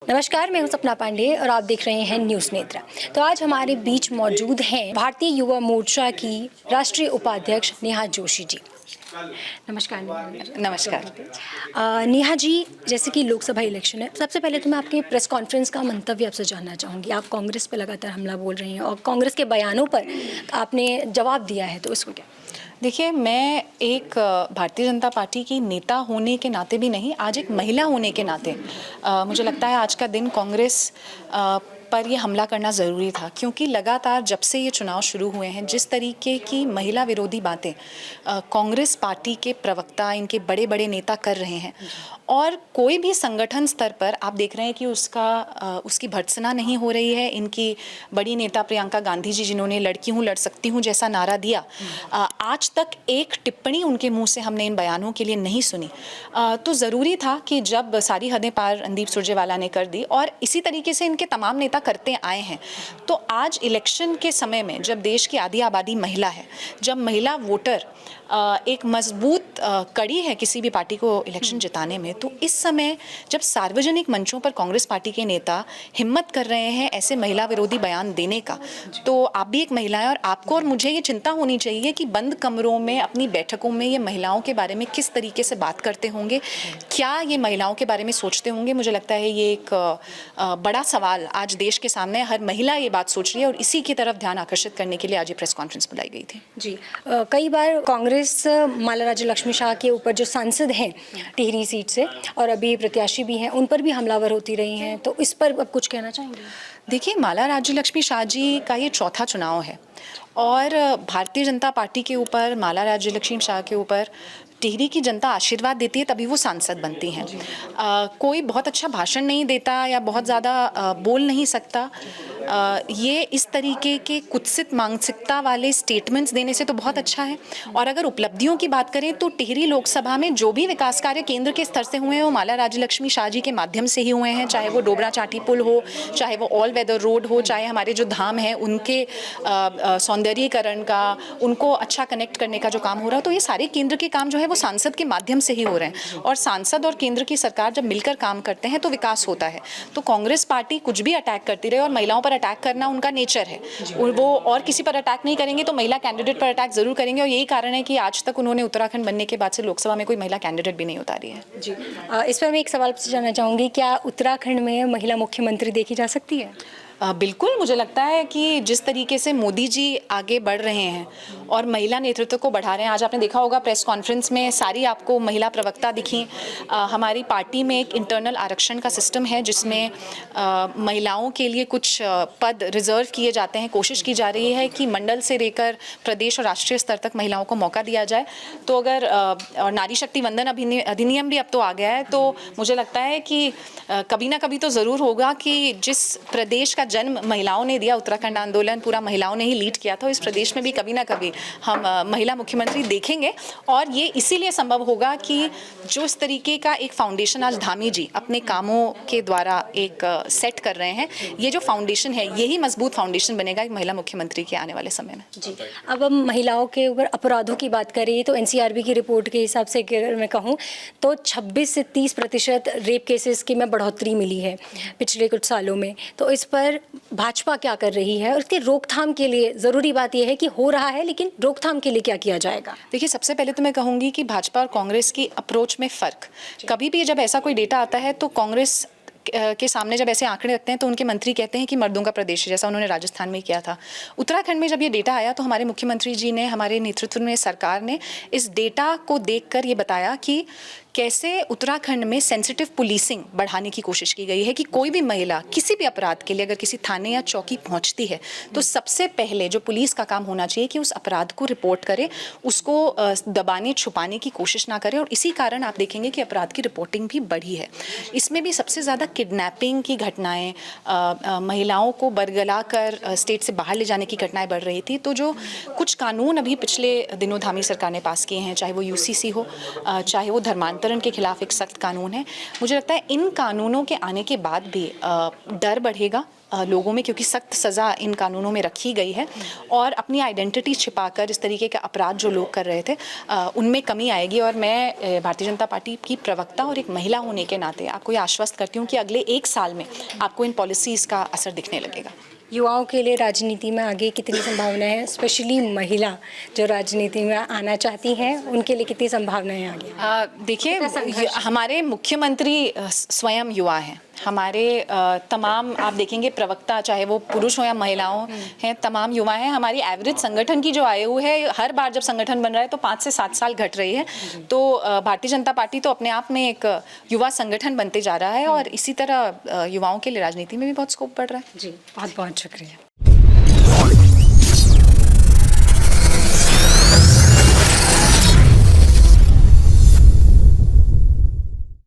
नमस्कार, मैं हूं सपना पांडे और आप देख रहे हैं न्यूज़ नेत्रा। तो आज हमारे बीच मौजूद हैं भारतीय युवा मोर्चा की राष्ट्रीय उपाध्यक्ष नेहा जोशी जी। नमस्कार नेहा जी। नमस्कार। नेहा जी, जैसे कि लोकसभा इलेक्शन है, सबसे पहले तो मैं आपके प्रेस कॉन्फ्रेंस का मंतव्य आपसे जानना चाहूँगी। आप कांग्रेस पे लगातार हमला बोल रही हैं और कांग्रेस के बयानों पर आपने जवाब दिया है, तो इसको क्या? देखिए, मैं एक भारतीय जनता पार्टी की नेता होने के नाते भी नहीं, आज एक महिला होने के नाते मुझे लगता है आज का दिन कांग्रेस पर ये हमला करना ज़रूरी था, क्योंकि लगातार जब से ये चुनाव शुरू हुए हैं, जिस तरीके की महिला विरोधी बातें कांग्रेस पार्टी के प्रवक्ता, इनके बड़े बड़े नेता कर रहे हैं, और कोई भी संगठन स्तर पर आप देख रहे हैं कि उसकी भर्त्सना नहीं हो रही है। इनकी बड़ी नेता प्रियंका गांधी जी, जिन्होंने लड़की हूँ लड़ सकती हूँ जैसा नारा दिया, आज तक एक टिप्पणी उनके मुंह से हमने इन बयानों के लिए नहीं सुनी। तो ज़रूरी था कि जब सारी हदें पार रणदीप सुरजेवाला ने कर दी, और इसी तरीके से इनके तमाम नेता करते आए हैं, तो आज इलेक्शन के समय में जब देश की आधी आबादी महिला है, जब महिला वोटर एक मजबूत कड़ी है किसी भी पार्टी को इलेक्शन जिताने में, तो इस समय जब सार्वजनिक मंचों पर कांग्रेस पार्टी के नेता हिम्मत कर रहे हैं ऐसे महिला विरोधी बयान देने का, तो आप भी एक महिला हैं और आपको और मुझे ये चिंता होनी चाहिए कि बंद कमरों में अपनी बैठकों में ये महिलाओं के बारे में किस तरीके से बात करते होंगे, क्या ये महिलाओं के बारे में सोचते होंगे। मुझे लगता है ये एक बड़ा सवाल आज देश के सामने, हर महिला ये बात सोच रही है, और इसी की तरफ ध्यान आकर्षित करने के लिए आज ये प्रेस कॉन्फ्रेंस बुलाई गई थी। जी, कई बार कांग्रेस माला राज्य लक्ष्मी शाह के ऊपर जो सांसद हैं टिहरी सीट से और अभी प्रत्याशी भी हैं, उन पर भी हमलावर होती रही हैं, तो इस पर अब कुछ कहना चाहेंगे? देखिए, माला राज्य लक्ष्मी शाह जी का ये चौथा चुनाव है, और भारतीय जनता पार्टी के ऊपर, माला राज्य लक्ष्मी शाह के ऊपर टिहरी की जनता आशीर्वाद देती है, तभी वो सांसद बनती हैं। कोई बहुत अच्छा भाषण नहीं देता या बहुत ज़्यादा बोल नहीं सकता, ये इस तरीके के कुत्सित मानसिकता वाले स्टेटमेंट्स देने से तो बहुत अच्छा है। और अगर उपलब्धियों की बात करें तो टिहरी लोकसभा में जो भी विकास कार्य केंद्र के स्तर से हुए हैं, वो माला राज्य लक्ष्मी शाह जी के माध्यम से ही हुए हैं, चाहे वो डोबरा चाटी पुल हो, चाहे वो ऑल वेदर रोड हो, चाहे हमारे जो धाम हैं उनके सौंदर्यीकरण का, उनको अच्छा कनेक्ट करने का जो काम हो रहा है, तो ये सारे केंद्र के काम जो है वो सांसद के माध्यम से ही हो रहे हैं। और सांसद और केंद्र की सरकार जब मिलकर काम करते हैं तो विकास होता है। तो कांग्रेस पार्टी कुछ भी अटैक करती रहे, और महिलाओं पर अटैक करना उनका नेचर है, वो और किसी पर अटैक नहीं करेंगे, तो महिला कैंडिडेट पर अटैक जरूर करेंगे, और यही कारण है कि आज तक उन्होंने उत्तराखंड बनने के बाद से लोकसभा में कोई महिला कैंडिडेट भी नहीं उतारी है। जी, इस पर मैं एक सवाल पूछना जानना चाहूँगी, क्या उत्तराखंड में महिला मुख्यमंत्री देखी जा सकती है? बिल्कुल, मुझे लगता है कि जिस तरीके से मोदी जी आगे बढ़ रहे हैं और महिला नेतृत्व को बढ़ा रहे हैं, आज आपने देखा होगा प्रेस कॉन्फ्रेंस में सारी आपको महिला प्रवक्ता दिखी। हमारी पार्टी में एक इंटरनल आरक्षण का सिस्टम है, जिसमें महिलाओं के लिए कुछ पद रिजर्व किए जाते हैं। कोशिश की जा रही है कि मंडल से लेकर प्रदेश और राष्ट्रीय स्तर तक महिलाओं को मौका दिया जाए। तो अगर और नारी शक्ति वंदन अधिनियम भी अब तो आ गया है, तो मुझे लगता है कि कभी ना कभी तो ज़रूर होगा कि जिस प्रदेश का जन्म महिलाओं ने दिया, उत्तराखंड आंदोलन पूरा महिलाओं ने ही लीड किया था, इस प्रदेश में भी कभी ना कभी हम महिला मुख्यमंत्री देखेंगे। और ये इसीलिए संभव होगा कि जो इस तरीके का एक फाउंडेशन आज धामी जी अपने कामों के द्वारा एक सेट कर रहे हैं, ये जो फाउंडेशन है यही मजबूत फाउंडेशन बनेगा एक महिला मुख्यमंत्री के आने वाले समय में। जी, अब हम महिलाओं के ऊपर अपराधों की बात करें तो एनसीआरबी की रिपोर्ट के हिसाब से अगर मैं कहूँ तो 26 से 30% रेप केसेस की में बढ़ोतरी मिली है पिछले कुछ सालों में। तो इस पर भाजपा क्या कर रही है, और इसके रोकथाम के लिए ज़रूरी बात यह है कि हो रहा है, लेकिन रोकथाम के लिए क्या किया जाएगा? देखिए, सबसे पहले तो मैं कहूँगी कि भाजपा और कांग्रेस की अप्रोच में फ़र्क, कभी भी जब ऐसा कोई डेटा आता है तो कांग्रेस के सामने जब ऐसे आंकड़े रखते हैं तो उनके मंत्री कहते हैं कि मर्दों का प्रदेश है, जैसा उन्होंने राजस्थान में किया था। उत्तराखंड में जब ये डेटा आया तो हमारे मुख्यमंत्री जी ने, हमारे नेतृत्व में सरकार ने इस डेटा को देखकर ये बताया कि कैसे उत्तराखंड में सेंसिटिव पुलिसिंग बढ़ाने की कोशिश की गई है, कि कोई भी महिला किसी भी अपराध के लिए अगर किसी थाने या चौकी पहुंचती है तो सबसे पहले जो पुलिस का काम होना चाहिए कि उस अपराध को रिपोर्ट करे, उसको दबाने छुपाने की कोशिश ना करे। और इसी कारण आप देखेंगे कि अपराध की रिपोर्टिंग भी बढ़ी है। इसमें भी सबसे ज़्यादा किडनैपिंग की घटनाएं, महिलाओं को बरगला कर स्टेट से बाहर ले जाने की घटनाएं बढ़ रही थी। तो जो कुछ कानून अभी पिछले दिनों धामी सरकार ने पास किए हैं, चाहे वो यूसीसी हो, चाहे वो धर्मांतरण हस्तांतरण के खिलाफ एक सख्त कानून है। मुझे लगता है इन कानूनों के आने के बाद भी डर बढ़ेगा लोगों में, क्योंकि सख्त सज़ा इन कानूनों में रखी गई है और अपनी आइडेंटिटी छिपाकर इस तरीके के अपराध जो लोग कर रहे थे उनमें कमी आएगी। और मैं भारतीय जनता पार्टी की प्रवक्ता और एक महिला होने के नाते आपको ये आश्वस्त करती हूँ कि अगले 1 साल में आपको इन पॉलिसीज़ का असर दिखने लगेगा। युवाओं के लिए राजनीति में आगे कितनी संभावनाएं हैं, स्पेशली महिला जो राजनीति में आना चाहती हैं उनके लिए कितनी संभावनाएं आगे? देखिए, हमारे मुख्यमंत्री स्वयं युवा हैं। हमारे तमाम आप देखेंगे प्रवक्ता, चाहे वो पुरुष हो या महिलाओं हैं, तमाम युवा हैं। हमारी एवरेज संगठन की जो आयु है, हर बार जब संगठन बन रहा है तो 5 से 7 साल घट रही है। तो भारतीय जनता पार्टी तो अपने आप में एक युवा संगठन बनते जा रहा है और इसी तरह युवाओं के लिए राजनीति में भी बहुत स्कोप बढ़ रहा है। जी, बहुत बहुत शुक्रिया।